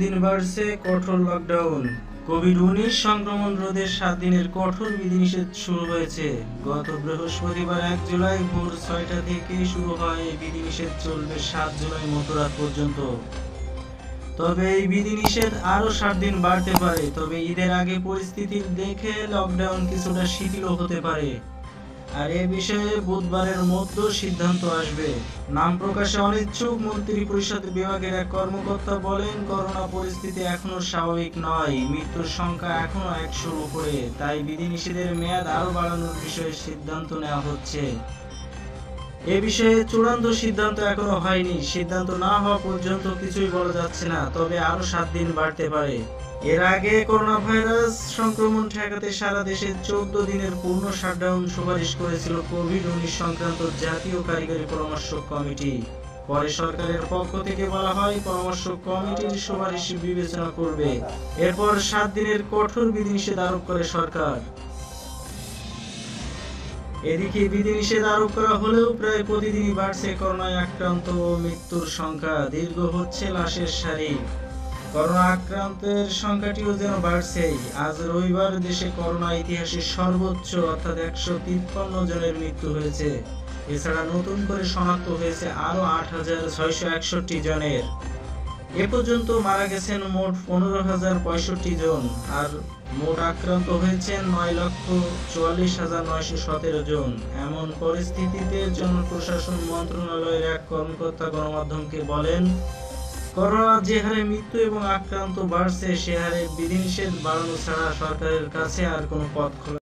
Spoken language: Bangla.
দিন বাড়ছে কঠোর লকডাউন। কোভিড-19 সংক্রমণ রোধে 7 দিনের কঠোর বিধিনিষেধ শুরু হয়েছে। গত বৃহস্পতিবার 1 জুলাই ভোর 6টা থেকে শুরু হয় এই বিধিনিষেধ চলবে 7 জুলাই মধ্যরাত পর্যন্ত। তবে এই বিধিনিষেধ আরও 7 দিন বাড়তে পারে। তবে ঈদের আগে পরিস্থিতি দেখে লকডাউন কিছুটা শিথিলও হতে পারে। আর এ বিষয়ে বুধবারের মধ্যে সিদ্ধান্ত আসবে। নাম প্রকাশে অনিচ্ছুক মন্ত্রিপরিষদ বিভাগের এক কর্মকর্তা বলেন, করোনা পরিস্থিতি এখনো স্বাভাবিক নয়, মৃত্যুর সংখ্যা এখনো 100-র উপরে, তাই বিধিনিষেধের মেয়াদ আরও বাড়ানোর বিষয়ে সিদ্ধান্ত নেওয়া হচ্ছে। এ বিষয়ে চূড়ান্ত সিদ্ধান্ত এখনো হয়নি। সিদ্ধান্ত না হওয়া পর্যন্ত কিছুই বলা যাচ্ছে না, তবে আরও 7 দিন বাড়তে পারে। এর আগে করোনা ভাইরাস সংক্রমণ ঠেকাতে সারা দেশে 14 দিনের পূর্ণ শাটডাউন সুপারিশ করেছিল কোভিড-19 সংক্রান্ত জাতীয় কারিগরি পরামর্শ কমিটি। পরে সরকারের পক্ষ থেকে বলা হয়, পরামর্শ কমিটির সুপারিশ বিবেচনা করবে। এরপর 7 দিনের কঠোর বিধিনিষেধ আরোপ করে সরকার। এদিকে বিধিনিষেধ আরোপ করা হলেও প্রায় প্রতিদিনই বাড়ছে করোনায় আক্রান্ত ও মৃত্যুর সংখ্যা, দীর্ঘ হচ্ছে লাশের সারি। করোনা আক্রান্তের সংখ্যাটিও যেন বাড়ছেই। আজ রবিবার দেশে করোনা ইতিহাসের সর্বোচ্চ অর্থাৎ 153 জনের মৃত্যু হয়েছে। এছাড়া নতুন করে শনাক্ত হয়েছে আরও 8,661 জনের। এ পর্যন্ত মারা গেছেন মোট 15,065 জন, আর মোট আক্রান্ত হয়েছেন 9,44,917 জন। এমন পরিস্থিতিতে জনপ্রশাসন মন্ত্রণালয়ের এক কর্মকর্তা গণমাধ্যমকে বলেন, করোনা যে হারে মৃত্যু এবং আক্রান্ত বাড়ছে, সে হারে বিধিনিষেধ বাড়ানো ছাড়া সরকারের কাছে আর কোনো পথ খোলা